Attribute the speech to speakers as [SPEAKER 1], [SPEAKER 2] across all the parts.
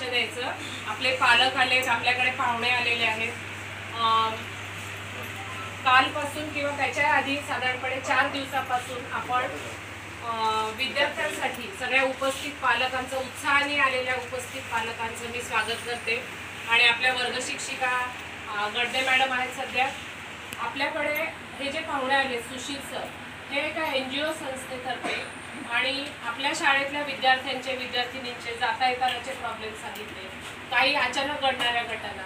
[SPEAKER 1] द्यायचं. आपले पालक आलेत, आपल्याकडे पाहुणे आलेले आहेत. कालपासून किंवा त्याच्या आधी साधारणपणे 4 दिवसापासून आपण विद्यार्थ्यांसाठी सगळ्या उपस्थित पालकांचं, उत्साहाने आलेल्या उपस्थित पालकांचं मी स्वागत करते. आणि आपल्या वर्ग शिक्षिका गड्डे मॅडम आहेत सध्या. आपल्याकडे हे जे पाहुणे आले सुशील सर, हे एका NGO संस्थेतर्फे आणि आपल्या शाळेतल्या विद्यार्थ्यांचे, विद्यार्थिनींचे जाता येतानाचे प्रॉब्लेम सांगितले, काही अचानक घडणाऱ्या घटना.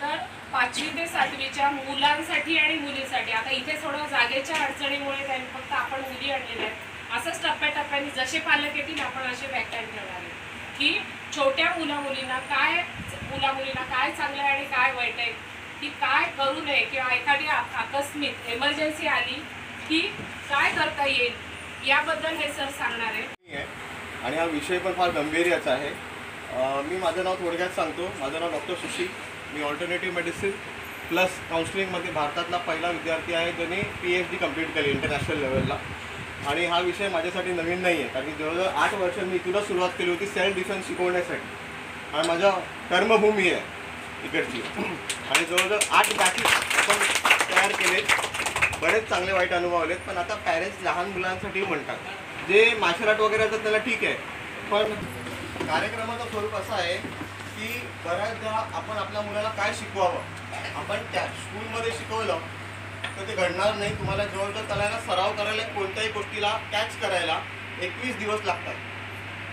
[SPEAKER 1] तर 5वी ते 7वीच्या मुलांसाठी आणि मुलींसाठी, आता इथे थोडं जागेच्या अडचणीमुळे त्यांनी फक्त आपण मुली आणलेल्या आहेत. असंच टप्प्याटप्प्याने जसे पालक येतील आपण असे व्याख्यान ठेवणार आहे की छोट्या मुलींना काय चांगलं आहे आणि काय वाईट आहे, की काय करू नये, किंवा एखादी आकस्मिक इमर्जन्सी आली की काय करता येईल याबद्दल हे सर सांगणार आहे.
[SPEAKER 2] आणि हा विषय पण फार गंभीरच आहे. मी माझं नाव थोडक्यात सांगतो. माझं नाव डॉक्टर सुशील. मी ऑल्टरनेटिव्ह मेडिसिन प्लस काउन्सिलिंगमध्ये भारतातला पहिला विद्यार्थी आहे ज्याने PhD कंप्लीट केली इंटरनॅशनल लेवलला. आणि हा विषय माझ्यासाठी नवीन नाही आहे, कारण की जवळजवळ 8 वर्ष मी इथूनच सुरुवात केली होती सेल्फ डिफेन्स शिकवण्यासाठी. आणि माझा कर्मभूमी आहे इकडची. आणि जवळजवळ 8 बॅचेस आपण तयार केले. बरेच चांगले वाईट अनुभव आलेत. पण आता पॅरेंट्स लहान मुलांसाठी म्हणतात, जे मार्शल आर्ट वगैरे असतात त्याला ठीक आहे, पण कार्यक्रमाचं स्वरूप असं आहे की बऱ्याचदा आपण आपल्या मुलाला काय शिकवावं, आपण त्या स्कूलमध्ये शिकवलं तर ते घडणार नाही. तुम्हाला जवळजवळ त्याला सराव करायला, कोणत्याही गोष्टीला कॅच करायला 21 दिवस लागतात.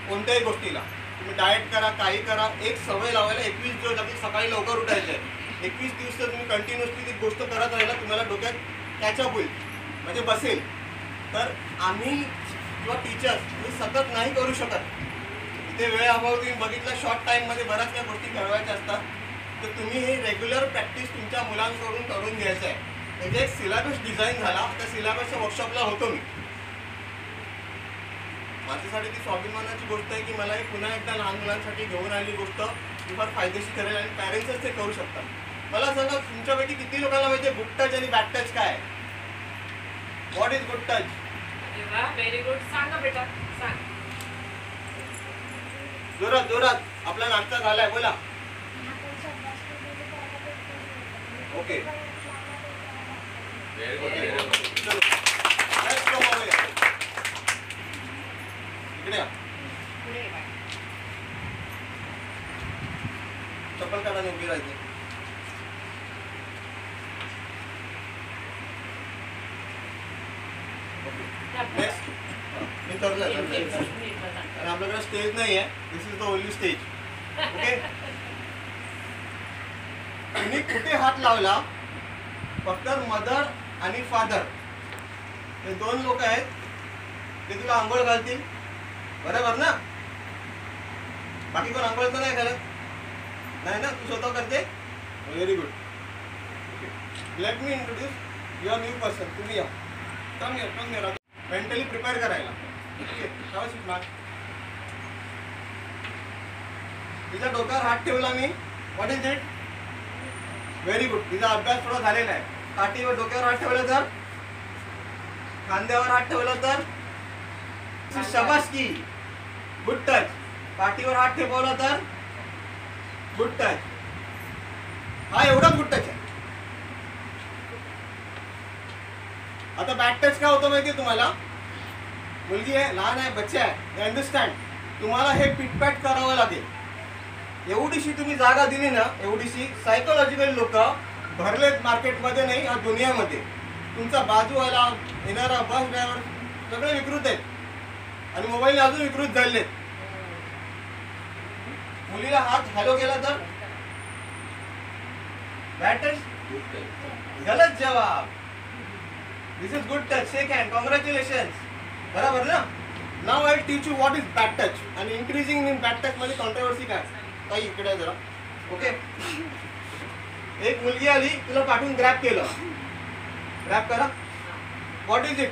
[SPEAKER 2] कोणत्याही गोष्टीला तुम्ही डाएट करा, काही करा, एक सवय लावायला 21 दिवस लागतील. सकाळी लवकर उठायचं आहे. 21 दिवस जर तुम्ही कंटिन्युअसली ती गोष्ट करत राहिला, तुम्हाला डोक्यात कॅचअप होईल, म्हणजे बसेल. तर आम्ही किंवा टीचर्स हे सतत नाही करू शकत. इथे वेळ अभाव तुम्ही बघितलं, शॉर्ट टाईममध्ये बऱ्याच काही गोष्टी घडवायच्या असतात. तर तुम्ही हे रेग्युलर प्रॅक्टिस तुमच्या मुलांकडून करून घ्यायचं आहे. म्हणजे एक सिलेबस डिझाईन झाला. त्या सिलेबसच्या वर्कशॉपला होतो मी. माझ्यासाठी ती स्वाभिमानाची गोष्ट आहे की मला हे पुन्हा एकदा लहान मुलांसाठी घेऊन आलेली गोष्ट ही फार फायदेशीर ठरेल आणि पॅरेंट्सच ते करू शकतात. मला सांगा, तुमच्यापैकी किती लोकांना माहिती आहे गुड टच आणि बॅड टच काय आहे? What is good touch?
[SPEAKER 1] Very good. सांगा बेटा, सांग.
[SPEAKER 2] जोरात जोरात. आपला नाश्ता झालाय, बोला. ओके, इकडे या. चप्पल काढा, उभी राहायची. मी ठरलं आणि आपल्याकडे स्टेज नाही आहे. This is the only stage. Okay, तुम्ही कुठे हात लावला, फक्त मदर आणि फादर हे 2 लोक आहेत, ते तुला आंघोळ घालतील, बरोबर ना? बाकी कोण आंघोळ तर नाही घालत, नाही ना? तू स्वतः करते. Very good. Let me introduce your new person. तुम्ही या. Come here. मेंटली प्रिपेअर करायला. तिच्या डोक्यावर हात ठेवला मी. What is it? Very good. तिचा अभ्यास थोडा झालेला आहे. काठीवर डोक्यावर हात ठेवला तर, खांद्यावर हात ठेवला तर शाबासकी, गुड टच. काठीवर हात ठेवला तर गुड टच. हा एवढा गुड टच आहे. आता बॅड टच काय होतं माहितीये तुम्हाला? मुलगी आहे, लहान आहे, बच्चा आहे, अंडरस्टँड. तुम्हाला हे पिटपॅट करावं लागेल. एवढीशी तुम्ही जागा दिली ना, एवढीशी सायकोलॉजिकल लोक भरलेत मार्केटमध्ये, नाही या दुनियामध्ये. तुमचा बाजूवाला येणारा बस ड्रायव्हर सगळे विकृत आहेत आणि मोबाईल अजून विकृत झालेत. मुलीला हात हॅलो केला तर बॅड टच, गलत जवाब. This is good touch. Shake hand, congratulations. बरोबर ना? नाव I teach you what is bad touch आणि इन्क्रीजिंग इन बॅड टच मध्ये कॉन्ट्रोवर्सी काय. काही इकडे जरा. ओके, एक मुलगी आली, तुला पाठवून ग्रॅब केलं. ग्रॅब करा. What is it?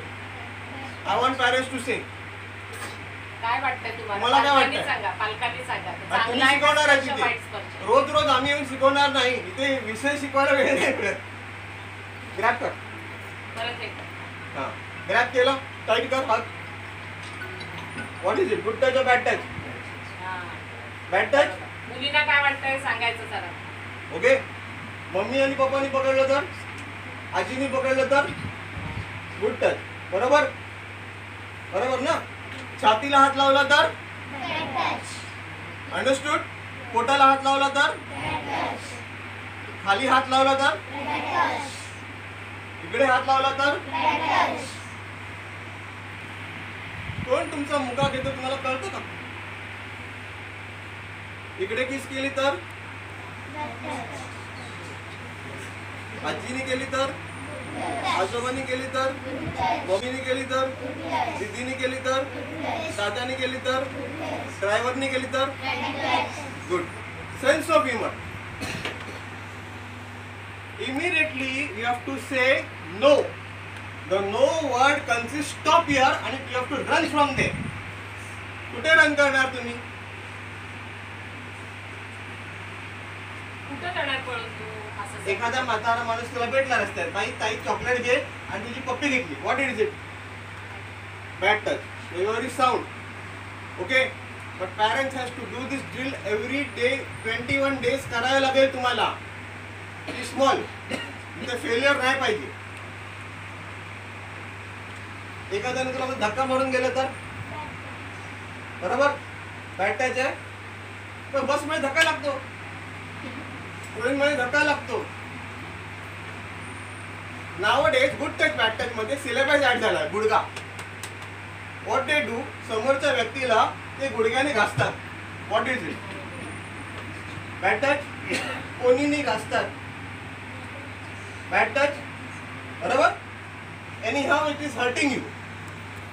[SPEAKER 2] I want parents to say.
[SPEAKER 1] काय वाटतंय तुम्हाला?
[SPEAKER 2] मला काय वाटतंय?
[SPEAKER 1] सांगा, पालकांनी सांगा.
[SPEAKER 2] तुम्ही शिकवणार आहे तिथे. रोज रोज आम्ही येऊन शिकवणार नाही. इथे विषय शिकवायला वेळ नाही मिळत. ग्रॅब कर.
[SPEAKER 1] परत एक.
[SPEAKER 2] हां, ग्रॅब केलं, टाईट कर हात. What is it? Good touch और बॅड टच? Bad touch.
[SPEAKER 1] मुलींना काय वाटतंय सांगायचं जरा.
[SPEAKER 2] ओके. मम्मी आणि पप्पानी पकडलं तर, आजीनी पकडलं तर गुड टच. बरोबर बरोबर ना. छातीला हात लावला तर अंडरस्टूड. पोटाला हात लावला तर, खाली हात लावला तर, इकडे हात लावला तर, कोण तुमचा मुका घेतो तुम्हाला कळतं का? इकडे किस केली तर, आजीने केली तर, आजोबांनी केली तर, मम्मीने केली तर, दीदीने केली तर, दादाने केली तर, ड्रायव्हरने केली तर. Good. Sense of humour. Immediately you have to say no. The no word consists stop here and you have to run from there. कुठे रन करणार तुम्ही?
[SPEAKER 1] कुठं करणार पळून तू असं?
[SPEAKER 2] एखादा म्हातारा माणूस तुला भेटला रस्त्यात, ताई ताई चॉकलेट घे, आणि तुझी पप्पी घेतली. What is it? Bad touch. Very sound. Okay. But parents has to do this drill every day. 21 days करायला लागेल तुम्हाला. स्मॉल. तिथे फेलियर नाही पाहिजे. एखाद्याने तुला धक्का मारून गेलं तर, बरोबर बॅड टच आहे. पण बस मध्ये धक्का लागतो, ट्रेन मध्ये धक्का लागतो. Nowadays good touch bad touch मध्ये सिलेबस ऍड झाला. गुडगा. व्हॉट दे डू, समोरच्या व्यक्तीला ते गुडघ्याने घासतात. What is it? Bad touch. कोणीने घासतात. Bad touch. बरोबर. Anyhow it is hurting you.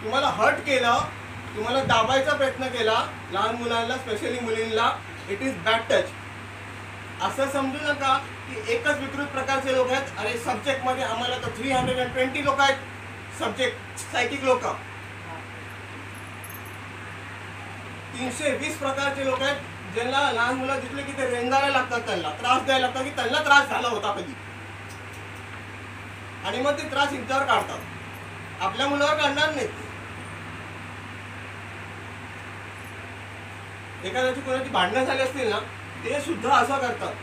[SPEAKER 2] तुम्हाला हर्ट केलं, तुम्हाला दाबायचा प्रयत्न केला, लहान मुलांना स्पेशली मुलींना, इट इज बॅड टच. असं समजू नका की एकच विकृत प्रकारचे लोक आहेत. अरे सब्जेक्ट मध्ये आम्हाला तर 320 लोक आहेत. सब्जेक्ट सायकिक लोक 320 प्रकारचे लोक आहेत, ज्यांना लहान मुलं दिसले की ते रेंगायला लागतात, त्यांना त्रास द्यायला लागतात की त्यांना त्रास झाला होता कधी, आणि मग ते त्रास इंच्यावर काढतात. आपल्या मुलावर काढणार नाहीत. एखाद्याची कोणाची भांडणं झाली असतील ना, ते सुद्धा असं करतात.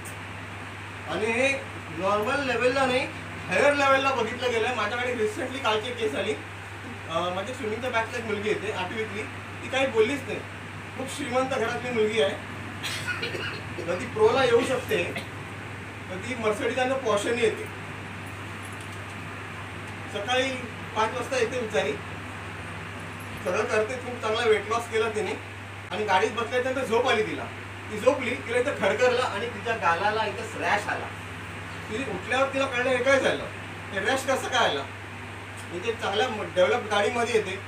[SPEAKER 2] आणि हे नॉर्मल लेवलला नाही, हायर लेवलला बघितलं गेलं. माझ्याकडे रिसेंटली कालची केस आली. माझ्या स्विमिंगच्या बॅचला एक मुलगी येते 8वीतली. ती काही बोललीच नाही. खूप श्रीमंत घरातली मुलगी आहे. कधी प्रोला येऊ शकते, कधी मर्सिडीज आणि पॉर्शनी येते. सकाळी 5 वाजता येते बिचारी. सगळं करते, खूप चांगला वेट लॉस केला तिने, आणि गाडीत बसल्यानंतर झोप आली तिला. ती झोपली, तिला इथं खडखरला आणि तिच्या गालाला इथं रॅश आला. तिने उठल्यावर तिला कळलं हे काय झालं, हे रॅश कसं काय आला. म्हणजे चांगल्या डेव्हलप गाडीमध्ये येते.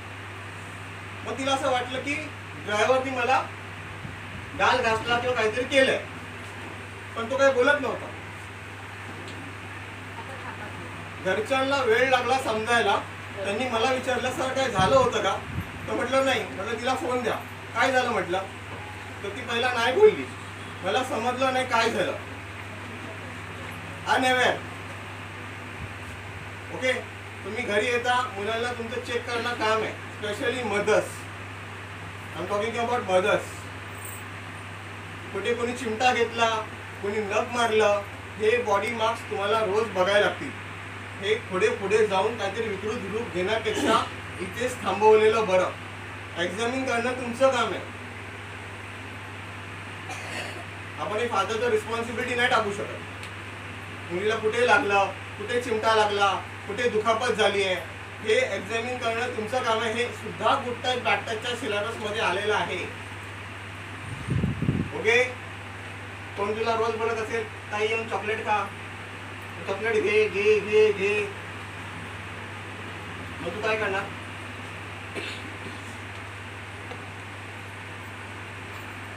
[SPEAKER 2] मग तिला असं वाटलं की ड्रायव्हरनी मला गाल घासला किंवा काहीतरी केलंय, पण तो काही बोलत नव्हता. घरच्यांना वेळ लागला समजायला. त्यांनी मला विचारलं, सर काय झालं होतं का? तर म्हटलं नाही. म्हटलं तिला फोन द्या. काय झालं म्हटलं. तर ती पहिला नाही बोलली. मला समजलं नाही काय झालं. अनअवेअर. ओके. तुम्ही घरी येता, मुलांना तुमचं चेक करणं काम आहे, specially mothers. I am talking about mothers. कुठे कोणी चिमटा घेतला, कोणी नख मारलं, हे बॉडी मार्क्स तुम्हाला रोज बघायला लागतील. हे पुढे पुढे जाऊन काहीतरी विकृत रूप घेण्यापेक्षा इथेच थांबवलेलं बरं. एक्झामिन करणं तुमचं काम आहे. आपण हे फादरचं रिस्पॉन्सिबिलिटी नाही टाकू शकत. मुलीला कुठे लागलं, कुठे चिमटा लागला, कुठे दुखापत झाली आहे, हे एक्झामिन करणं तुमचं काम आहे. हे सुद्धा गुड टच बॅड टचच्या सिलेबस मध्ये आलेलं आहे. ओके. कोण तुला रोज बोलत असेल, ताई येऊन चॉकलेट खा, चॉकलेट घे घे घे घे, मग तू काय करणार?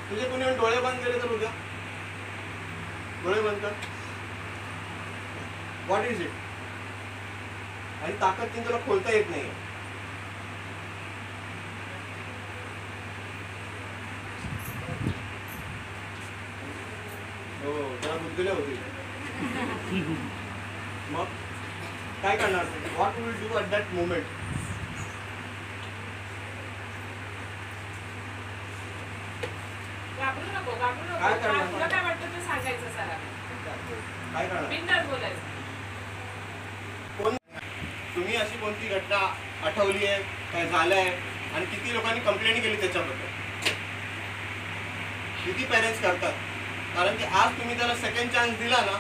[SPEAKER 2] तुझे कोणी डोळे बंद केले तर उद्या डोळे बंद कर. What is it? आणि ताकद ती तुला खोलता येत नाही. हो, त्याला बुद्धीला होती. मग काय करणार? What will do at that moment?
[SPEAKER 1] घाबरू नको, घाबरू नको.
[SPEAKER 2] काय करणार? काय करणार?
[SPEAKER 1] बिनधास्त बोलायचं.
[SPEAKER 2] कोण तुम्ही अशी कोणती घटना आठवली आहे, काय झालंय आणि किती लोकांनी कंप्लेंट केली त्याच्याबद्दल? किती पेरेंट्स करतात? कारण की आज तुम्ही त्याला सेकंड चान्स दिला ना,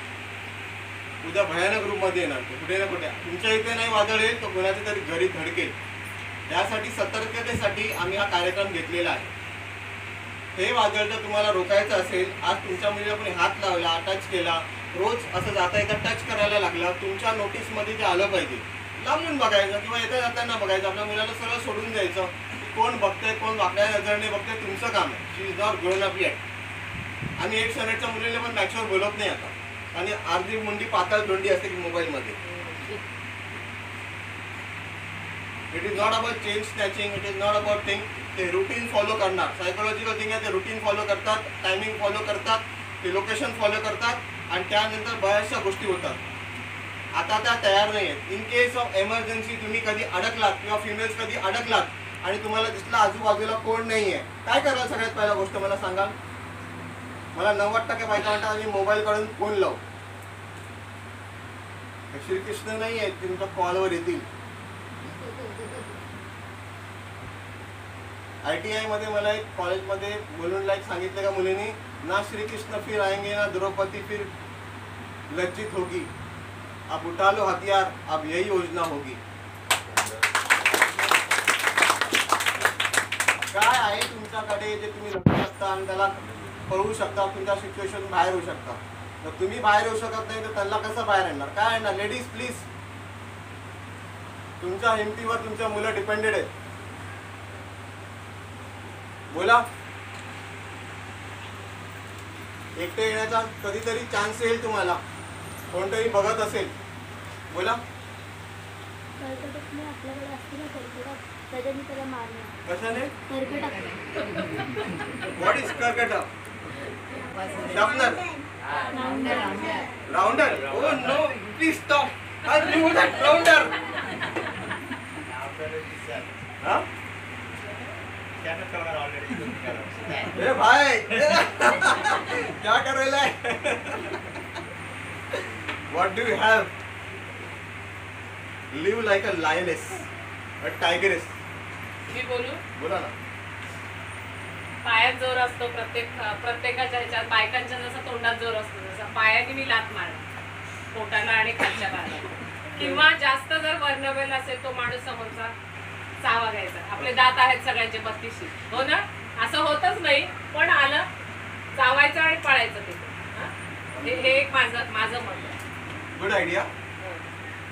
[SPEAKER 2] उद्या भयानक रूपमध्ये येणार ते कुठे ना कुठे. तुमच्या इथे नाही वादळ येईल तो कोणाच्या तरी घरी धडकेल. यासाठी सतर्कतेसाठी आम्ही हा कार्यक्रम घेतलेला आहे. हे वादळ जर तुम्हाला रोखायचं असेल, आज तुमच्या मुलीला कोणी हात लावला, टच केला, रोज असं जाता येता टच करायला लागला, तुमच्या नोटीसमध्ये ते आलं पाहिजे. लांबून बघायचं किंवा येता जाताना बघायचं. आपल्या मुलाला सरळ सोडून द्यायचं. कोण बघतंय, कोण वाकड्या नजरने बघतंय, तुमचं काम आहे. She is not grown up yet. आम्ही 1 स्टँडर्डच्या मुलीला पण मॅचवर बोलत नाही आता. आणि अर्धी मुंडी पातळ दोंडी असते की मोबाईलमध्ये. It is not about chain snatching, it is not about thing. ते रुटीन फॉलो करणार. सायकोलॉजिकल थिंग आहे, ते रुटीन फॉलो करतात, टायमिंग फॉलो करतात, ते लोकेशन फॉलो करतात आणि त्यानंतर बऱ्याचशा गोष्टी होतात. आता त्या तयार नाही आहेत. इन केस ऑफ एमर्जन्सी तुम्ही कधी अडकलात किंवा फिमेल्स कधी अडकलात आणि तुम्हाला दिसलं आजूबाजूला कोण नाही आहे, काय कराल? सगळ्यात पहिला गोष्ट मला सांगाल? मला 90% बायका म्हणतात आम्ही मोबाईल काढून फोन लावू. श्रीकृष्ण नाही आहे तुमच्या कॉलवर येतील. ITI मध्ये मला एक कॉलेजमध्ये बोलून सांगितलं का मुलींनी, ना श्रीकृष्ण फिर आएंगे ना द्रौपदी फिर लज्जित होगी, अब उठा लो हथियार, अब यही योजना होगी. काय आहे तुमच्याकडे जे तुम्ही लढू शकता आणि त्याला पळवू शकता, तुमच्या सिच्युएशन बाहेर होऊ शकता. तर तुम्ही बाहेर येऊ शकत नाही तर त्यांना कसं बाहेर येणार? काय येणार? लेडीज प्लीज, तुमच्या हिमतीवर तुमच्या मुलं डिपेंडेड आहेत. बोला. एकटे येण्याचा कधीतरी चान्स येईल तुम्हाला, कोणतरी बघत असेल. बोला.
[SPEAKER 3] आपल्याकडे असते ना कर्कटक, त्याच्याने त्याला मारणार.
[SPEAKER 2] कशाने?
[SPEAKER 3] कर्कटक.
[SPEAKER 2] व्हॉट इज कर्कटक? Sharpener? Rounder? Oh no, please stop. I knew that rounder. हाँ? ए भाई, क्या कर रहे हैं? What do you have? Live like a lioness, a tigress.
[SPEAKER 1] मी बोलू?
[SPEAKER 2] बोला ना.
[SPEAKER 1] पायात जोर असतो प्रत्येकाच्या ह्याच्यात. बायकांच्या जसा तोंडात जोर असतो तसा पायाने मी लात मारणार पोटाला आणि खालच्या भागाला. किंवा जास्त जर वर्नरेबल असेल तो माणूस समोरचा, चावा घ्यायचा. आपले दात आहेत सगळ्यांचे 32. हो ना? असं होतच नाही, पण आलं चावायचं आणि पळायचं ते. हे एक माझं मत आहे.
[SPEAKER 2] Good idea.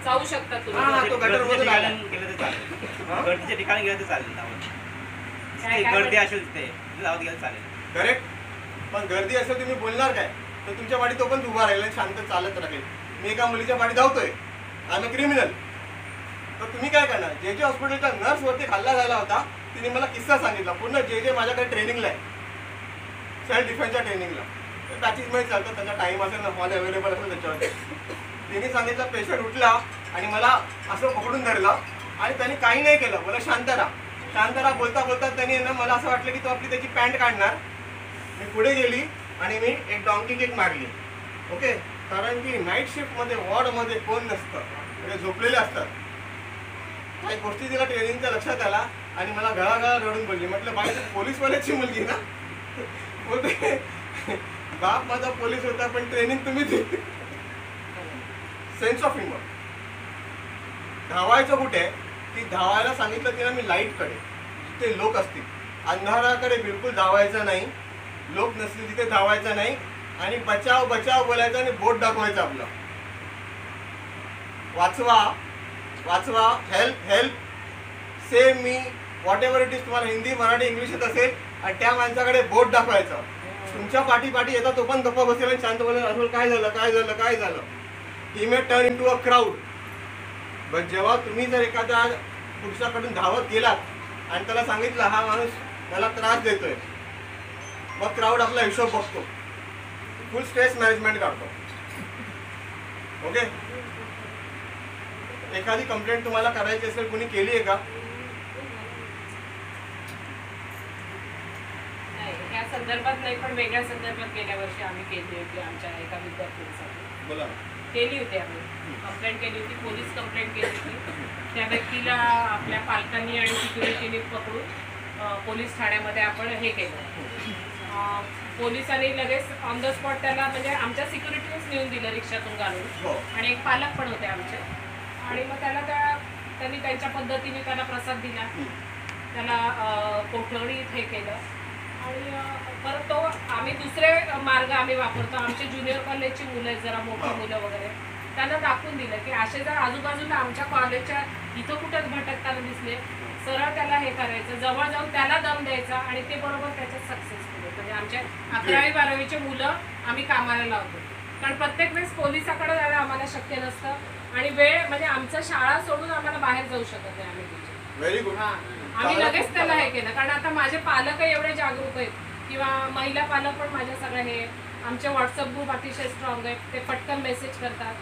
[SPEAKER 1] चावू शकता तुम्ही.
[SPEAKER 2] तो गटर मधून आला.
[SPEAKER 4] गेलं तर चालेल. गर्दीच्या ठिकाणी गेलं तर चालेल.
[SPEAKER 1] काय
[SPEAKER 4] गर्दी असेल तिथे लावत गेलं चालेल.
[SPEAKER 2] करेक्ट. पण गर्दी असेल तुम्ही बोलणार काय? तर तुमच्या पाठी तो पण उभा राहील आणि शांत चालत राहील. मी एका मुलीच्या पाठी धावतोय, आय एम अ क्रिमिनल. तर तुम्ही काय करणार? जे हॉस्पिटलच्या नर्स वरती हल्ला झाला होता, तिने मला किस्सा सांगितला पूर्ण. जे माझ्याकडे ट्रेनिंगला आहे, सेल्फ डिफेन्सच्या ट्रेनिंगला, पॅचेस मध्ये चालतं, त्याचा टाइम असेल ना, हॉल अवेलेबल असेल त्याच्यावर. तिने सांगितलं पेशंट उठला आणि मला असं पकडून धरलं आणि त्यांनी काही नाही केलं. मला शांत राहा बोलता बोलता त्यांनी ना मला असं वाटलं की तो आपली त्याची पॅन्ट काढणार. मी पुढे गेली आणि मी एक डॉंकी किक मारली. ओके. कारण की नाईट शिफ्टमध्ये वॉर्डमध्ये कोण नसतं, म्हणजे झोपलेले असतात. काही गोष्टी तिला ट्रेनिंगच्या लक्षात आला आणि मला गळागळा रडून बोलली. म्हटलं बाई पोलीसवाल्याची मुलगी ना? बोलते बाप माझा पोलीस होता पण ट्रेनिंग तुम्ही दिली. Sense of humour. धावायचं कुठे? ती धावायला सांगितलं तिला मी लाईटकडे, जिथे लोक असतील. अंधाराकडे बिलकुल धावायचं नाही, लोक नसतील तिथे धावायचं नाही. आणि बचाव बचाव बोलायचं आणि बोट दाखवायचं आपलं. वाचवा, help help, save me, what ever it is. तुम्हाला हिंदी मराठी इंग्लिश येत असेल आणि त्या माणसाकडे बोट दाखवायचं. तुमच्या पाठी येतात तो पण गप्पा बसेल आणि शांत बोलेल, असं काय झालं. He may turn into a crowd. पण जेव्हा तुम्ही जर एखाद्या पुरुषाकडून धावत गेलात आणि त्याला सांगितलं हा माणूस मला त्रास देतोय, मग क्राऊड आपला हिशोब बघतो, फुल स्ट्रेस मॅनेजमेंट काढतो. ओके. एखादी कंप्लेंट तुम्हाला करायची असेल, कुणी केली आहे का?
[SPEAKER 1] नाही, या संदर्भात नाही पण वेगळ्या संदर्भात गेल्या वर्षी आम्ही केली होती आमच्या एका विद्यार्थ्यांसाठी.
[SPEAKER 2] बोला.
[SPEAKER 1] केली होती आम्ही कंप्लेंट केली होती, पोलीस कंप्लेंट केली होती. त्या व्यक्तीला आपल्या पालकांनी आणि सिक्युरिटीने पकडून पोलीस ठाण्यामध्ये आपण हे केलं. पोलिसांनी लगेच ऑन द स्पॉट त्याला म्हणजे आमच्या सिक्युरिटीनेच नेऊन दिलं रिक्षातून घालून आणि एक पालक पण होते आमचे. आणि मग त्याला त्यांनी त्यांच्या पद्धतीने त्याला प्रसाद दिला, त्याला कोठडीत हे केलं. आणि परत तो आम्ही दुसरे मार्ग आम्ही वापरतो. आमचे ज्युनियर कॉलेजची मुलं आहेत जरा मोठी मुलं वगैरे, त्यांना दाखवून दिलं की असे जर आजूबाजूला आमच्या कॉलेजच्या इथं कुठं भटकताना दिसले सरळ त्याला हे करायचं, जवळ जाऊन त्याला दम द्यायचा आणि ते बरोबर त्याच्यात सक्सेसफुल होतं. म्हणजे आमच्या 11वी 12वीचे मुलं आम्ही कामाला लावतो, कारण प्रत्येक वेळेस पोलिसाकडे जायला आम्हाला शक्य नसतं आणि वेळ म्हणजे आमचं शाळा सोडून आम्हाला बाहेर जाऊ शकत नाही आम्ही तिथे.
[SPEAKER 2] Very good.
[SPEAKER 1] हां, आम्ही लगेच त्याला हे केलं, कारण आता माझे पालक एवढे जागरूक आहेत किंवा महिला पालक पण माझ्या सगळं हे आमचे व्हॉट्सअप ग्रुप अतिशय स्ट्रॉंग आहेत. ते पटकन मेसेज करतात,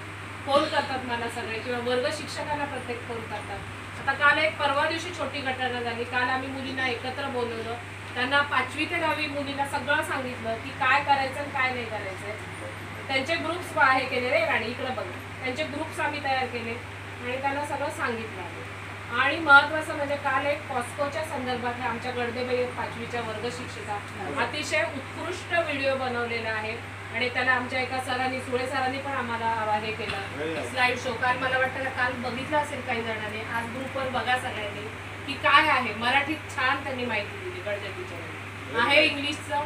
[SPEAKER 1] फोन करतात मला सगळे, किंवा वर्ग शिक्षकांना प्रत्येक फोन करतात. आता काल एक परवा दिवशी छोटी घटना झाली. काल आम्ही मुलींना एकत्र बोलवलं, त्यांना 5वी ते 10वी मुलींना सगळं सांगितलं की काय करायचं आणि काय नाही करायचं. त्यांचे ग्रुप्स हे केले रे आणि इकडं बघ, त्यांचे ग्रुप्स आम्ही तयार केले आणि त्यांना सगळं सांगितलं. आणि महत्त्वाचं म्हणजे काल एक पॉस्कोच्या संदर्भात आमच्या गडदेबाई 5वीच्या वर्ग शिक्षिका अतिशय उत्कृष्ट व्हिडिओ बनवलेला आहे आणि त्याला आमच्या एका सरांनी, सुळे सरांनी पण आम्हाला हे केलं स्लाइड शो. काल मला वाटतं काल बघितलं असेल काही जणांनी, आज ग्रुपवर बघा सगळ्यांनी की काय आहे. मराठीत छान त्यांनी माहिती दिली. गडदे टीचर आहे इंग्लिशचं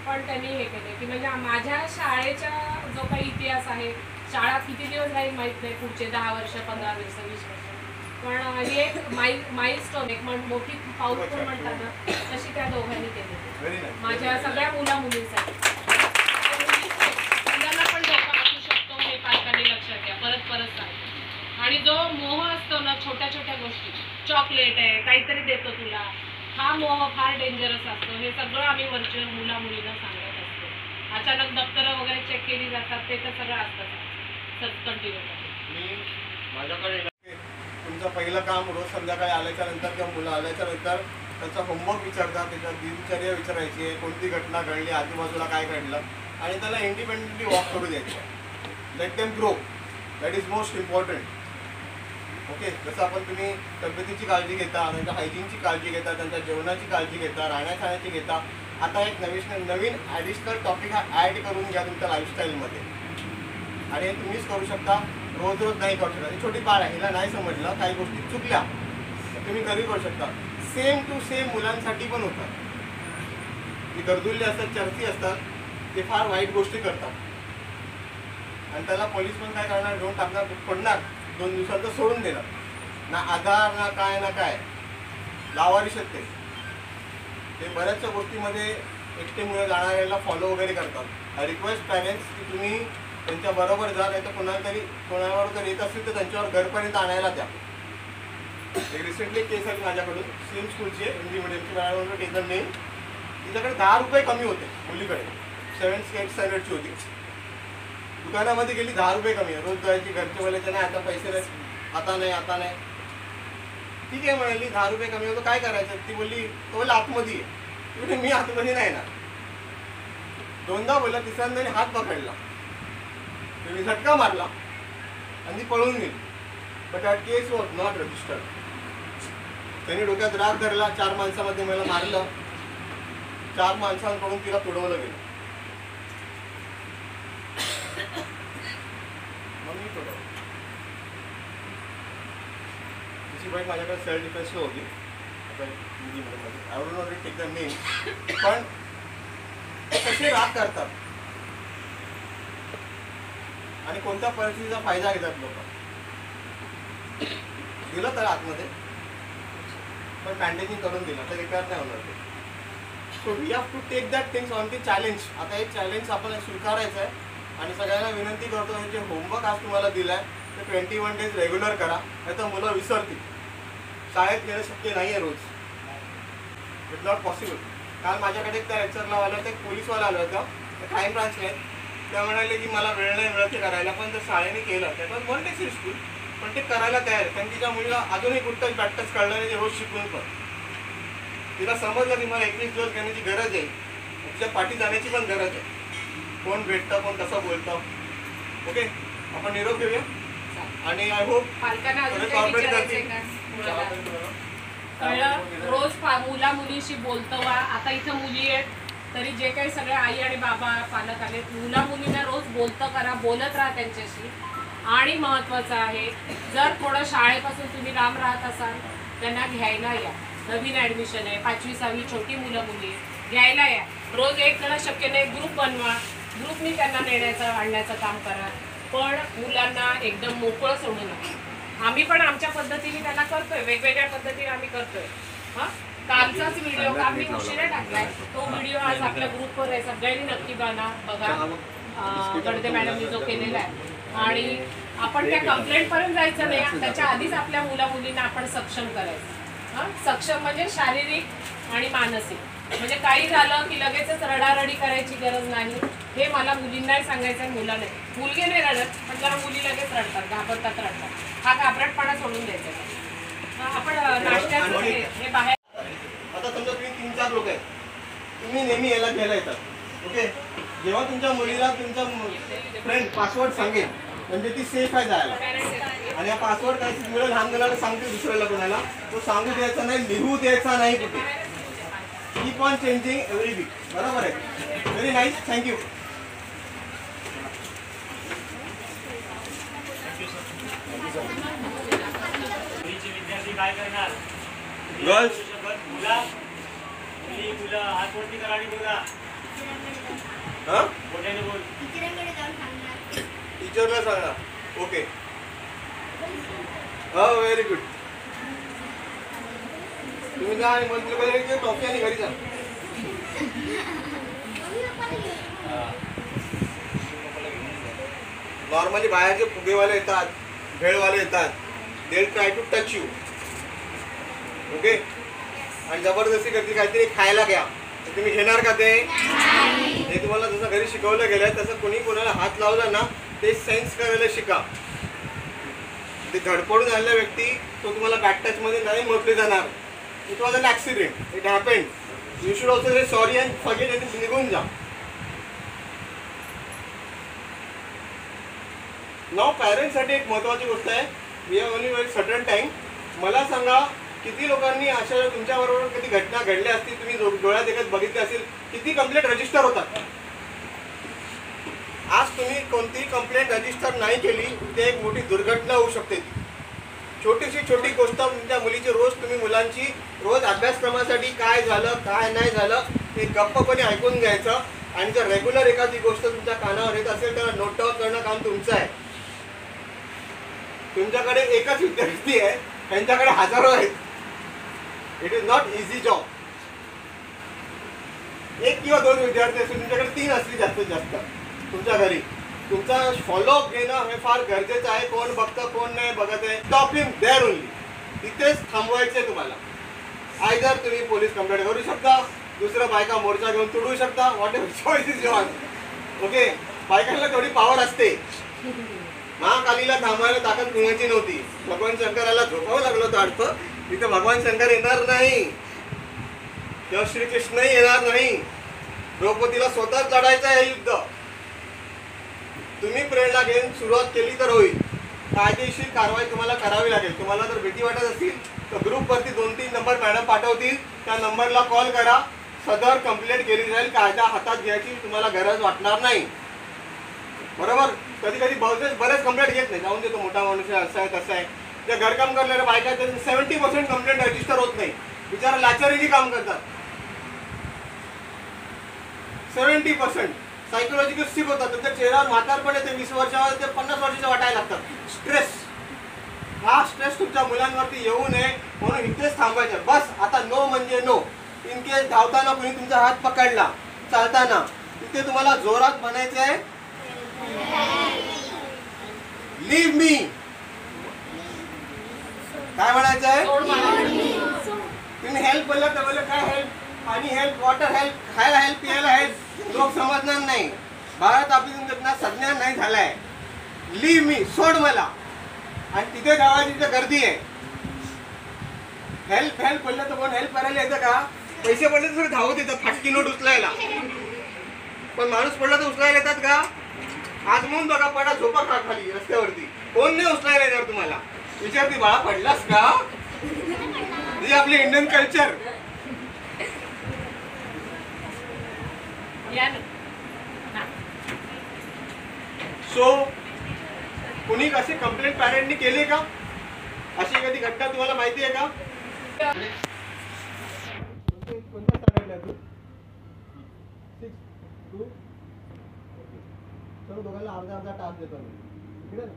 [SPEAKER 1] पण त्यांनी हे केले की म्हणजे माझ्या शाळेचा जो काही इतिहास आहे, शाळा किती दिवस राहील माहीत नाही, पुढचे 10 वर्ष 15 वर्ष 20 वर्ष, पण ही एक माइलस्टोन, एक मोठी पाऊल पण म्हणतात ना, तशी त्या दोघांनी केली माझ्या सगळ्या मुलींसाठी. मुलांना पण धोका असू शकतो हे पालकांनी लक्षात घ्या, परत परत सांगतो. आणि जो मोह असतो ना छोट्या छोट्या गोष्टी, चॉकलेट आहे काहीतरी देतो तुला, हा मोह फार डेंजरस असतो. हे सगळं आम्ही वरच्या मुलींना सांगत असतो. अचानक दप्तरं वगैरे चेक केली जातात, ते तर सगळं असतं कंटिन्यू.
[SPEAKER 2] मी माझ्याकडे तुमचं पहिलं काम रोज संध्याकाळी आल्याच्या नंतर किंवा मुलं आल्याच्या नंतर त्याचा होमवर्क विचारतात, त्याच्या दिनचर्या विचारायची आहे, कोणती घटना घडली, आजूबाजूला काय घडलं, आणि त्याला इंडिपेंडेंटली वॉक करू द्यायचं. Let them grow, that is most important. Okay, जसं आपण तुम्ही तब्येतीची काळजी घेता, त्यांच्या हायजीनची काळजी घेता, त्यांच्या जेवणाची काळजी घेता, राहण्या खाण्याची घेता, आता एक नवीन ॲडिशनल टॉपिक हा ॲड करून घ्या तुमच्या लाईफस्टाईलमध्ये. आणि हे तुम्हीच करू शकता, रोज रोज नाही करू शकता. ही छोटी बाळ आहे, हिला नाही समजलं, काही गोष्टी चुकल्या तर तुम्ही घरी करू शकता. सेम टू सेम मुलांसाठी पण होतात. जी गर्दुल्ले असतात, चरती असतात, ते फार वाईट गोष्टी करतात आणि त्याला पोलीस पण काय करणार, घेऊन टाकणार, पडणार, 2 दिवसात तर सोडून देणार, ना आधार ना काय लावारिस आहेत ते बऱ्याचशा गोष्टीमध्ये एकटे मुलं जाणाऱ्याला फॉलो वगैरे करतात. रिक्वेस्ट पॅरेंट्स की तुम्ही त्यांच्या बरोबर जा, नाही तर कोणावर जर येत असेल तर त्यांच्यावर घरपर्यंत आणायला द्या. एक रिसेंटली केस आहे माझ्याकडून, सेम स्कूलची आहे, हिंदी मिडियमची, मॅडम टेकन नेम, तिच्याकडे 10 रुपये कमी होते मुलीकडे, 7th 8th स्टँडर्डची होती. दुकानामध्ये गेली, 10 रुपये कमी आहे. रोज जायची, घरचे बोलायचे नाही आता पैसे नाही, आता नाही. ठीक आहे म्हणाली, 10 रुपये कमी होतं, काय करायचं. ती बोलली, तो बोलला आतमध्ये आहे. मी आतमध्ये नाही ना. 2दा बोलला, 3ऱ्यांदा हात पकडला, मी झटका मारला आणि ती पळून गेली. But that case was not registered. त्यांनी डोक्यात राग धरला, 4 माणसामध्ये मला मारलं, 4 माणसांकडून तिला तुडवलं गेलं. मग मी तुडवलं. तिची बाईक माझ्याकडे सेल्फ डिफेन्सला होती, I would not take the name, पण कसे राग करतात आणि कोणत्या परिस्थितीचा फायदा घेतात लोक. दिलं तर आतमध्ये, पण बँडेजिंग करून दिलं तर रिपेअर नाही होणार ते. So we have to take that things on the challenge. आता हे चॅलेंज आपण स्वीकारायचं आहे आणि सगळ्यांना विनंती करतो, हे जे होमवर्क आज तुम्हाला दिलं आहे ते 21 डेज रेग्युलर करा, नाही तर मुलं विसरतील. शाळेत घेणं शक्य नाही आहे रोज, इट नॉट पॉसिबल. काल माझ्याकडे त्या लेक्चरला आलं होतं, एक पोलीसवाला आलं होतं, क्राईम ब्रांचने. त्या म्हणाले की मला वेळ नाही मिळत ते करायला, पण जर शाळेने केलं त्याच्यावर मॉनिटेसरी स्कूल, पण ते करायला तयार आहे. कारण तिच्या मुलीला अजूनही गुड टच बॅड टच कळलं नाही, ते रोज शिकून पण तिला समजलं की मला 21 दिवस घेण्याची गरज आहे. तुझ्या पाठी जाण्याची पण गरज आहे. कोण भेटतं, कोण कसं बोलतं. ओके, आपण निरोप घेऊया आणि आय होप
[SPEAKER 1] पालकांना अजून काही विचारायचंय का मुलाला? कळलं, रोज मुला मुलीशी बोलतं वा. आता इथं मुली आहेत तरी जे काही सगळे आई आणि बाबा पालक आले, मुला मुलींना रोज बोलतं करा, बोलत राहा त्यांच्याशी. आणि महत्त्वाचं आहे, जर थोडं शाळेपासून तुम्ही लांब राहत असाल त्यांना घ्यायला या. नवीन ॲडमिशन आहे, 5वी 6वी छोटी मुलं मुली घ्यायला या. रोज एक जण शक्य नाही, ग्रुप बनवा, ग्रुपनी त्यांना नेण्याचं आणण्याचं काम करा. पण मुलांना एकदम मोकळं सोडू नका. आम्ही पण आमच्या पद्धतीने त्यांना करतोय, वेगवेगळ्या पद्धतीने आम्ही करतोय. हां, कालचाच व्हिडिओ आम्ही उशिरा टाकलाय, तो व्हिडिओ आज आपल्या ग्रुपवर आहे, सगळ्यांनी नक्की बघा. गडदे मॅडमनी जो केलेला आहे. आणि आपण त्या कंप्लेंटपर्यंत जायचं नाही, त्याच्या आधीच आपल्या मुला मुलींना आपण सक्षम करायचं. हां, सक्षम म्हणजे शारीरिक आणि मानसिक. म्हणजे काही झालं की लगेचच रडारडी करायची गरज नाही. हे मला मुलींनाही सांगायचं आहे, मुलं नाही. मुलगे नाही रडत, पण जरा मुली लगेच रडतात, घाबरतात, रडतात. हा घाबरटपणा सोडून द्यायचा. आपण नाश्त्याचं हे बाहेर.
[SPEAKER 2] आता समजा तुम्ही 3-4 लोक आहेत, तुम्ही नेहमी याला घ्यायला येतात. ओके, जेव्हा तुमच्या मुलीला तुमचा फ्रेंड पासवर्ड सांगेल म्हणजे ती सेफ आहे जायला. आणि हा पासवर्ड काही मुलं लहान मुलाला सांगते दुसऱ्याला कोणाला, तो सांगू द्यायचा नाही, लिहू द्यायचा नाही कुठे. Keep on changing every week. बरोबर आहे, व्हेरी नाईस, थँक्यू.
[SPEAKER 5] विद्यार्थी काय करणार?
[SPEAKER 2] गर्ल्स
[SPEAKER 5] मुलं हात वरती करा आणि बोला.
[SPEAKER 2] हां,
[SPEAKER 5] मोठ्याने बोल.
[SPEAKER 3] टीचरांकडे जाऊन सांगणार.
[SPEAKER 2] टीचरला सांगा. ओके, हो, व्हेरी गुड. तुम्ही जा आणि मग टॉफी आणि घरी जा. नॉर्मली बाहेरचे फुगेवाले येतात, भेळवाले येतात, they try to touch you. Okay, आणि जबरदस्ती करते काहीतरी खायला घ्या, तर तुम्ही घेणार का ते? हे तुम्हाला जसं घरी शिकवलं गेलं तसं कोणी कोणाला हात लावला ना ते सेन्स करायला शिका. ते धडपडून आलेला व्यक्ती तो तुम्हाला बॅड टचमध्ये नाही म्हटले जाणार. It was an accident, it happened. You should also say sorry and forget आणि निघून जा. नाव पॅरेंट्ससाठी एक महत्त्वाची गोष्ट आहे. We have only very certain time. मला सांगा, किती लोकांनी अशा तुमच्याबरोबर कधी घटना घडल्या असतील, तुम्ही डोळ्यात देखत बघितले असेल, किती कंप्लेंट रजिस्टर होतात? आज तुम्ही कोणतीही कंप्लेंट रजिस्टर नाही केली ते एक मोठी दुर्घटना होऊ शकते. छोटीशी छोटी गोष्ट तुमच्या मुलीची रोज तुम्ही मुलांची रोज अभ्यासक्रमासाठी काय झालं काय नाही झालं हे गप्पपणे ऐकून घ्यायचं. आणि जर रेग्युलर एखादी गोष्ट तुमच्या कानावर येत असेल तर नोट डाऊन करणं काम तुमचं आहे. तुमच्याकडे एकच विद्यार्थी आहे, त्यांच्याकडे हजारो आहेत. It is not easy job. 1 किंवा 2 विद्यार्थी असतील, तुमच्याकडे 3 असतील जास्तीत जास्त तुमच्या घरी. तुमचा फॉलोअप घेणं हे फार गरजेचं आहे. कोण बघतं कोण नाही बघत आहे, स्टॉप हिम देअर ओनली. तिथेच थांबवायचं आहे तुम्हाला. आयदर तुम्ही पोलीस कंप्लेंट करू शकता, दुसरं बायका मोर्चा घेऊन तुडवू शकता, what ever choice is yours. Okay, बायकांना तेवढी पॉवर असते. महाकालीला थांबवायला ताकद कुणाची नव्हती. भगवान शंकराला झोपावं लागलं होतं अडतं. तिथे भगवान शंकर येणार नाही किंवा श्रीकृष्णही येणार नाही. द्रौपदीला स्वतःच लढायचं आहे हे युद्ध. तुम्ही प्रेरणा घेऊन सुरुवात केली तर होईल. कायदेशीर कारवाई तुम्हाला करावी लागेल. तुम्हाला जर भीती वाटत असतील तर ग्रुपवरती 2-3 नंबर मॅडम पाठवतील, त्या नंबरला कॉल करा. सदर कंप्लेंट केली जाईल. कायदा हातात घ्यायची तुम्हाला गरज वाटणार नाही. बरोबर. कधी कधी बरेच कंप्लेंट घेत नाही, जाऊन देतो मोठा माणूस आहे, असं आहे तसं आहे. जे घरकाम करणाऱ्या बायका 70% कंप्लेंट रजिस्टर होत नाही. बिचारा लाचारीची काम करतात. 70% सायकोलॉजिकल सिक होतात. त्यांच्या चेहऱ्यावर म्हातारपण येते. 20 वर्षावर ते 50 वर्षाचे वाटायला लागतात. स्ट्रेस, हा स्ट्रेस तुमच्या मुलांवरती येऊ नये म्हणून इथेच थांबायचं. बस आता नो म्हणजे नो. इन केस धावताना कुणी तुमचा हात पकडला, चालताना, तिथे तुम्हाला जोरात म्हणायचं आहे लीव मी. काय म्हणायचं आहे? तुम्ही हेल्प बोलला तर बोलले काय हेल्प? पाणी हेल्प, वॉटर हेल्प, खायला हेल्प, पियाला हेल्प. लोक समजणार नाही. भारत आपली तुमच्या संज्ञान नाही झालाय. लीव मी, सोड मला. आणि तिथे जावायची तिथे गर्दी आहे. हेल्प हेल्प बोललं तर कोण हेल्प करायला येतं का? पैसे पडले तर धावत येतात फाटकी नोट उचलायला, पण माणूस पडला तर उचलायला येतात का? आज म्हणून बघा पडा झोपा खा खाली रस्त्यावरती, कोण नाही उचलायला येणार तुम्हाला. विचारती बाळा पडलास का? म्हणजे आपले इंडियन कल्चर.
[SPEAKER 1] या ना. हा.
[SPEAKER 2] सो कुणी अशी कंप्लेंट पॅरेंटनी केली का? अशी एखादी घटना तुम्हाला माहिती आहे का? कोणत्या स्टँडर्डला तू? 6, 2. चलो दोघांना अर्धा अर्धा टास्क देतो मी. ठीक आहे ना?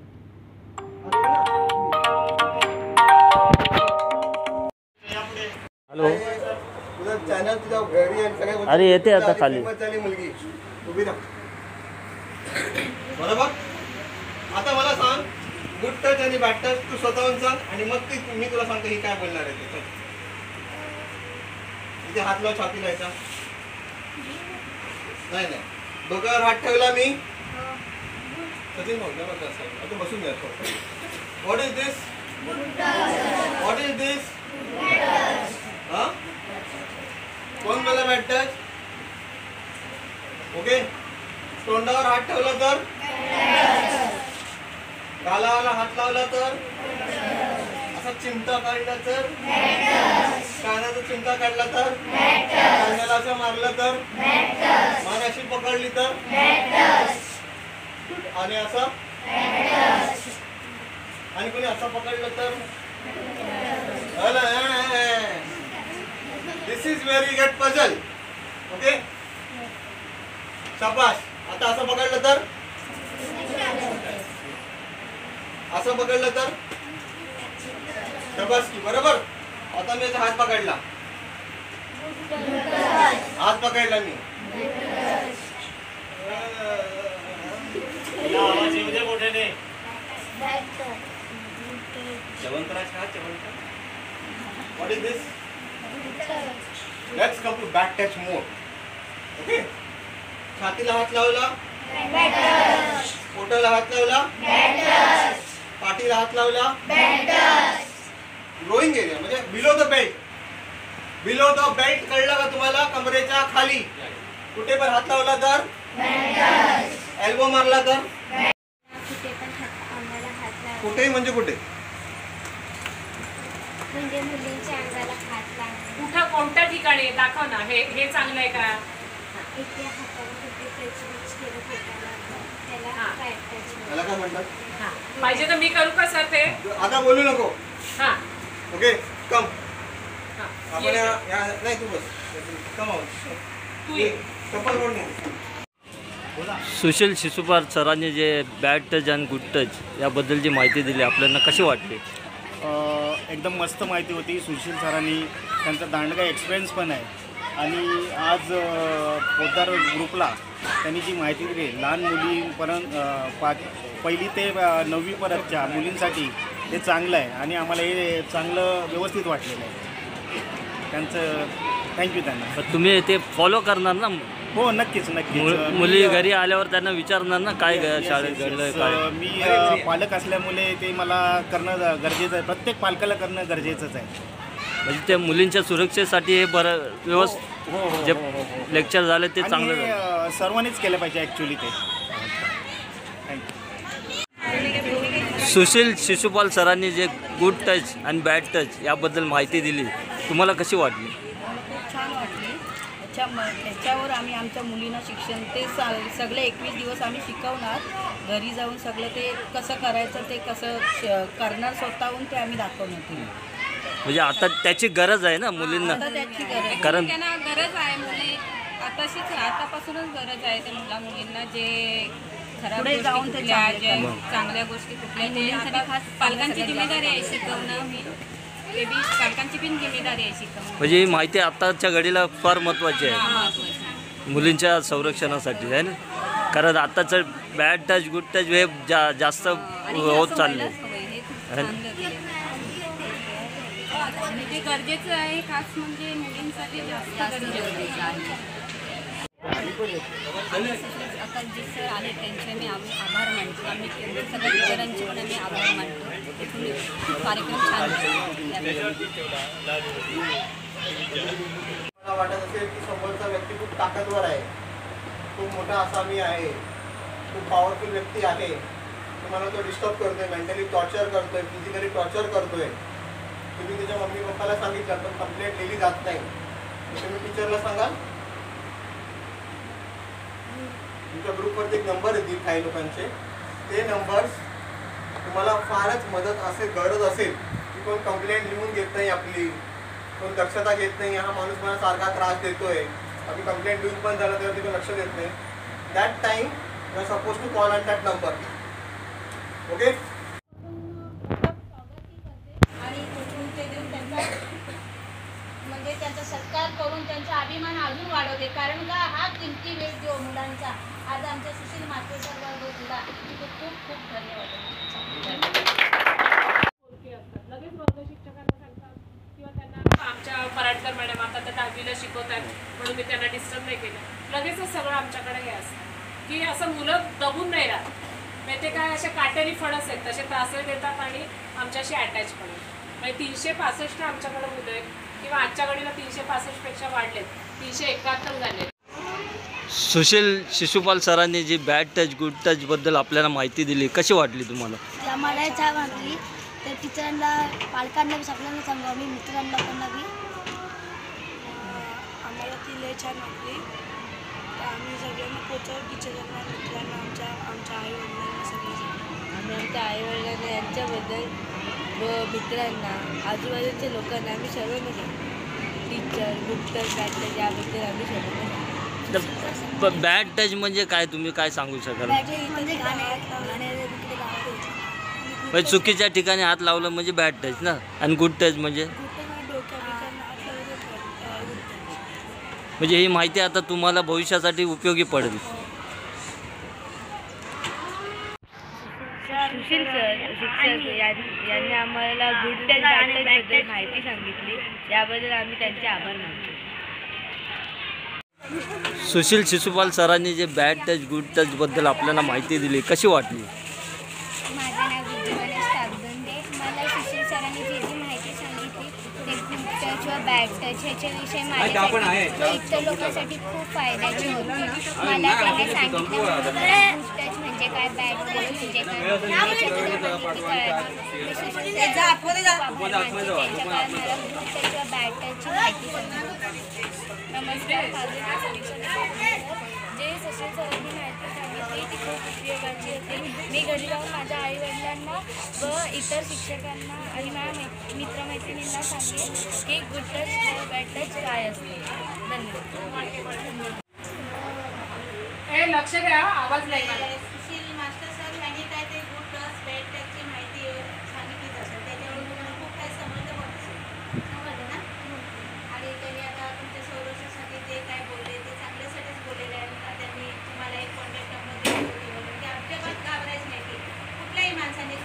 [SPEAKER 6] हॅलो.
[SPEAKER 2] तुझा चॅनल तुझ्या घरी आणि सगळ्या गोष्टी-
[SPEAKER 6] अरे येते आता खाली.
[SPEAKER 2] famous झाली मुलगी उभी राहा. बरोबर. आता मला सांग गुड टच आणि बॅड टच तू स्वतःहून सांग आणि मग मी तुला सांगतो ही काय बोलणार आहे ते. इथे हात लाव छातीला यायचा नाही नाही डोक्यावर हात ठेवला मी सचिन भाऊ बघा असं आता बसून घ्या. What is this? What is this? हा कोण बोला बॅड टच? ओके. तोंडावर हात ठेवला तर, गालाला हात लावला तर, असा चिमटा काढला तर, कानाचा चिमटा काढला तर, कानाला असं मारलं तर, मान अशी पकडली तर, आणि असं आणि कोणी असं पकडलं तर, this is very great puzzle. Okay शाबास. आता असं पकडलं तर, असं पकडलं तर शाबासकी. बरोबर. आता मी हात पकडला, हात पकडला मी.
[SPEAKER 5] आवाज येऊ दे मोठ्याने.
[SPEAKER 4] चवनप्राश खा chyawanprash.
[SPEAKER 2] What is this? Let's come to back touch more. Okay? छातीला हात लावला, पोटाला हात लावला, पाठीला हात लावला, ग्रोइंग एरिया म्हणजे below the belt. Below the belt कळलं का तुम्हाला? कमरेच्या खाली कुठे पण हात लावला तर, एल्बो मारला तर,
[SPEAKER 3] कुठे पण अंगाला हात लावला
[SPEAKER 2] कुठेही म्हणजे कुठे?
[SPEAKER 3] म्हणजे मुलींच्या अंगाला हात लावला.
[SPEAKER 1] कुठं कोणत्या ठिकाणी दाखव ना. हे चांगलं आहे का?
[SPEAKER 3] इथे हाताला कुठे टच केलं पोटाला त्याला
[SPEAKER 1] हा.
[SPEAKER 3] काय टच
[SPEAKER 2] त्याला काय म्हणतात?
[SPEAKER 1] हा. पाहिजे तर मी करू का सर ते?
[SPEAKER 2] आता बोलू नको.
[SPEAKER 1] हा.
[SPEAKER 2] ओके कम.
[SPEAKER 1] हा.
[SPEAKER 2] आपण
[SPEAKER 1] ये.
[SPEAKER 2] नाही तू बस. Come on.
[SPEAKER 1] तू ये.
[SPEAKER 2] चप्पल कोण नाही.
[SPEAKER 6] सुशील शिसुपार सरांनी जे बॅड टच आणि गुड टच याबद्दलची माहिती दिली आपल्याला कशी वाटली?
[SPEAKER 7] एकदम मस्त माहिती होती. सुशील सरांनी त्यांचा दांडगा एक्सपिरियन्स पण आहे आणि आज पोद्दार ग्रुपला त्यांनी जी माहिती दिली लहान मुलींपर्यंत पहिली ते 9वी पर्यंतच्या मुलींसाठी ते चांगलं आहे आणि आम्हाला हे चांगलं व्यवस्थित वाटलेलं आहे. त्यांचं थँक्यू त्यांना.
[SPEAKER 6] तर तुम्ही ते फॉलो करणार ना?
[SPEAKER 7] हो नक्कीच नक्कीच.
[SPEAKER 6] मुली घरी आल्यावर त्यांना विचारणार ना काय शाळेत घडलं काय?
[SPEAKER 7] मी पालक असल्यामुळे ते मला करणं गरजेचं आहे. प्रत्येक पालकाला करणं गरजेचंच आहे.
[SPEAKER 6] म्हणजे त्या मुलींच्या सुरक्षेसाठी हे बरं व्यवस्थित
[SPEAKER 7] हो हो
[SPEAKER 6] जे
[SPEAKER 7] हो, हो, हो.
[SPEAKER 6] लेक्चर झाले ते चांगलं
[SPEAKER 7] आणि,
[SPEAKER 6] झालं.
[SPEAKER 7] सर्वांनीच केलं पाहिजे ॲक्च्युली ते. थँक्यू.
[SPEAKER 6] सुशील शिशुपाल सरांनी जे गुड टच आणि बॅड टच याबद्दल माहिती दिली तुम्हाला कशी वाटली?
[SPEAKER 8] खूप छान वाटली. त्याच्यावर आम्ही आमच्या मुलींना शिक्षण ते सगळे 21 दिवस आम्ही शिकवणार. घरी जाऊन सगळं ते कसं करायचं ते कसं करणार स्वतःहून ते आम्ही दाखवणार.
[SPEAKER 6] म्हणजे आता त्याची गरज आहे ना मुलींना?
[SPEAKER 8] आता त्याची गरज
[SPEAKER 6] कारण
[SPEAKER 9] त्यांना गरज आहे. मुली आतापासूनच गरज आहे त्या मुलींना जे खराब
[SPEAKER 8] पुढे
[SPEAKER 9] गोष्टी
[SPEAKER 8] जाऊन ते
[SPEAKER 9] कुठल्या,
[SPEAKER 8] चांगले
[SPEAKER 9] जे
[SPEAKER 8] करणार.
[SPEAKER 9] चांगल्या गोष्टी कुठल्या ते
[SPEAKER 8] मुलींसाठी
[SPEAKER 9] आता
[SPEAKER 8] खास
[SPEAKER 9] पालकांची
[SPEAKER 8] सगळ्यात
[SPEAKER 9] जिम्मेदारी आहे
[SPEAKER 8] जास्त
[SPEAKER 9] शिकवणं. ते बी पालकांची पण जिम्मेदारी आहे शिकवणं.
[SPEAKER 6] म्हणजे ही माहिती आताच्या घडीला फार महत्त्वाची आहे
[SPEAKER 9] महत्त्वाचं.
[SPEAKER 6] मुलींच्या संरक्षणासाठी आहे ना. कारण आताचं बॅड टच गुड टच हे जास्त
[SPEAKER 9] आणि हे
[SPEAKER 6] होत
[SPEAKER 9] असं
[SPEAKER 6] चालले.
[SPEAKER 9] व्हायलाच हवंय. हे खूप चांगलं केलं. आणि ते गरजेचं आहे. खास म्हणजे मुलींसाठी जास्त गरजेचं आहे.
[SPEAKER 8] आता जे सर आले त्यांचे मी आभार मानतो. आम्ही सगळ्या टीचरांचे पण आम्ही आभार मानतो. तुम्ही खूप कार्यक्रम छान
[SPEAKER 2] वाटत असेल की समोरचा व्यक्ती खूप ताकदवर आहे, खूप मोठा आसामी आहे, खूप पॉवरफुल व्यक्ती आहे, तुम्हाला तो डिस्टर्ब करतोय, मेंटली टॉर्चर करतोय, फिजिकली टॉर्चर करतोय, तुम्ही तुझ्या मम्मी पप्पाला सांगितलं पण कंप्लेंट लिहिली जात नाही, तर तुम्ही टीचरला सांगाल. तुमच्या ग्रुपवरती एक नंबर येतील काही लोकांचे, ते नंबर्स तुम्हाला फारच मदत असेल, गरज असेल की कोण कंप्लेंट लिहून घेत नाही, आपली कोण दक्षता घेत नाही, हा माणूस मला सारखा त्रास देतोय, आम्ही कंप्लेंट लिहून पण झालं तेव्हा तिथे लक्ष देत नाही, that time you are suppose to call on that number. Okay.
[SPEAKER 8] आणि ते देऊन त्यांचा म्हणजे त्यांचा सत्कार करून त्यांचा अभिमान अजून वाढवते. कारण का हा किमती वेळ जो मुलांचा आज आमच्या सुशील मात्रे सर वर्ग दिला तो खूप खूप धन्यवाद.
[SPEAKER 1] लगेच वर्ग शिक्षकांना सांगतात किंवा त्यांना आमच्या पराडकर मॅडम आता तर 10वीला शिकवतात म्हणून मी त्यांना डिस्टर्ब नाही केलं, लगेचच सगळं आमच्याकडे हे असतं की असं मुलं दबून नाही राहत. म्हणजे ते काय असे काटेरी फणस आहेत तसे त्रासही देतात आणि आमच्याशी अटॅच पण आहेत. म्हणजे 365 आमच्याकडे मुलं आहेत किंवा आजच्या घडीला 365 पेक्षा वाढलेत, 371 झाले.
[SPEAKER 6] सुशील शिशुपाल सरांनी जी बॅड टच गुड टच बद्दल आपल्याला माहिती दिली, कशी वाटली तुम्हाला?
[SPEAKER 3] मला छान वाटली. तर टीचरांना, पालकांना सगळ्यांना सांगा, मी मित्रांना पण बी आम्हाला ती लय छान वाटली. तर आम्ही सगळ्यांना पोचवू, टीचरांना, मित्रांना, आमच्या आईवडिलांना सगळ्यांना.
[SPEAKER 8] आम्ही आमच्या आईवडिलांना यांच्याबद्दल व मित्रांना, आजूबाजूच्या लोकांना आम्ही सर्वांना teacher good touch bad touch याबद्दल आम्ही सर्वांना.
[SPEAKER 6] बॅड टच म्हणजे काय, तुम्ही काय सांगू शकाल?
[SPEAKER 3] म्हणजे
[SPEAKER 6] म्हणजे चुकीच्या ठिकाणी हात लावलं म्हणजे बॅड टच ना, आणि गुड टच म्हणजे ही माहिती आता तुम्हाला भविष्यासाठी उपयोगी पडेल.
[SPEAKER 8] सुशील सर शिक्षक यांनी आम्हाला गुड टच बॅड टचबद्दल माहिती सांगितली, याबद्दल आम्ही त्यांचे आभार मानतो.
[SPEAKER 6] सुशील शिशुपाल सरांनी जे बॅड टच गुड टच बद्दल आपल्याला माहिती दिली, कशी वाटली?
[SPEAKER 3] माझं नाव विद्या साबदंडे. मला सुशील सरांनी जी जी माहिती सांगितली ते गुड टच व बॅड टच ह्याच्याविषयी माझ्यासाठी इतर लोकांसाठी खूप फायद्याची होती. मला त्यांनी सांगितलं गुड टच म्हणजे काय, बॅड टच म्हणजे काय, त्याच्याबद्दल माहिती कळाली. त्यांच्या काळात मला गुड टच व बॅड टचची माहिती सांगितली. नमस्कार. जे सुशील सरांनी माहिती सांगितली ती खूप उपयोगाची होती. मी घरी जाऊन माझ्या आईवडिलांना व इतर शिक्षकांना आणि माझ्या मित्रमैत्रिणींना सांगेन की गुड टच व बॅड टच काय असते. धन्यवाद.
[SPEAKER 1] हे लक्ष द्या, आवाज नाही मला.
[SPEAKER 8] सुशील मास्टर सर यांनी काय ते गुड टच बॅड टचची माहिती सांगितलीच असेल, त्याच्यावरून तुम्हाला खूप काही समजलं ना. आणि त्यांनी आता तुमच्या संरक्षणासाठी जे काय बोलले ते चांगल्यासाठीच बोललेले आहे. त्यांनी तुम्हाला एक कॉन्टॅक्ट नंबर दिला, म्हणजे अजिबात घाबरायचं नाही की कुठल्याही माणसाने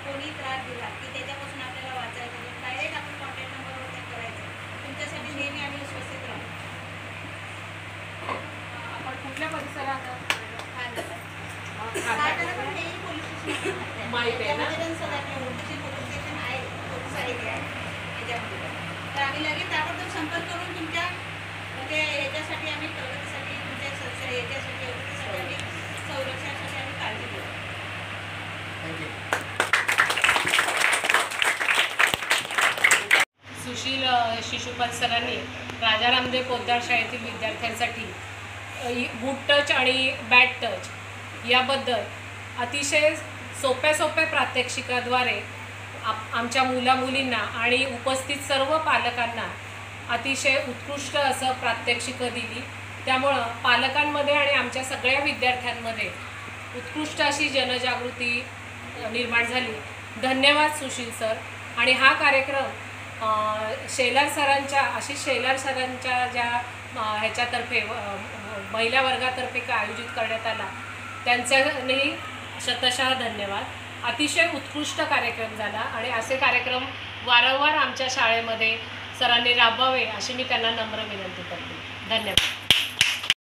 [SPEAKER 8] कोणी त्रास दिला की त्याच्यापासून आपल्याला वाचायचं नाही. डायरेक्ट आपण कॉन्टॅक्ट नंबरवर करायचं. तुमच्यासाठी नेहमी आम्ही उपस्थित राहू.
[SPEAKER 1] आपण कुठल्या परिसरात माहिती आहे ना?
[SPEAKER 8] तर आम्ही लगेच ताबडतोब संपर्क करून तुमच्या म्हणजे ह्याच्यासाठी आम्ही प्रगतीसाठी तुमच्या याच्यासाठी आम्ही संरक्षणासाठी आम्ही काळजी घेऊ.
[SPEAKER 1] सुशील शिशुपाल सरांनी राजा रामदेव पोद्दार शाळेतील विद्यार्थ्यांसाठी गुड टच आणि बॅड टच याबद्दल अतिशय सोप्या प्रात्यक्षिकाद्वारे आमच्या मुलामुलींना आणि उपस्थित सर्व पालकांना अतिशय उत्कृष्ट असं प्रात्यक्षिकं दिली. त्यामुळं पालकांमध्ये आणि आमच्या सगळ्या विद्यार्थ्यांमध्ये उत्कृष्ट अशी जनजागृती निर्माण झाली. धन्यवाद सुशील सर. आणि हा कार्यक्रम शेलार सरांच्या आशिष शेलार सरांच्या ज्या ह्याच्यातर्फे महिला वर्गातर्फे आयोजित करण्यात आला त्यांच्यानेही शतशः धन्यवाद. अतिशय उत्कृष्ट कार्यक्रम झाला आणि असे कार्यक्रम वारंवार आमच्या शाळेमध्ये सरांनी राबवावे अशी मी त्यांना नम्र विनंती करते. धन्यवाद.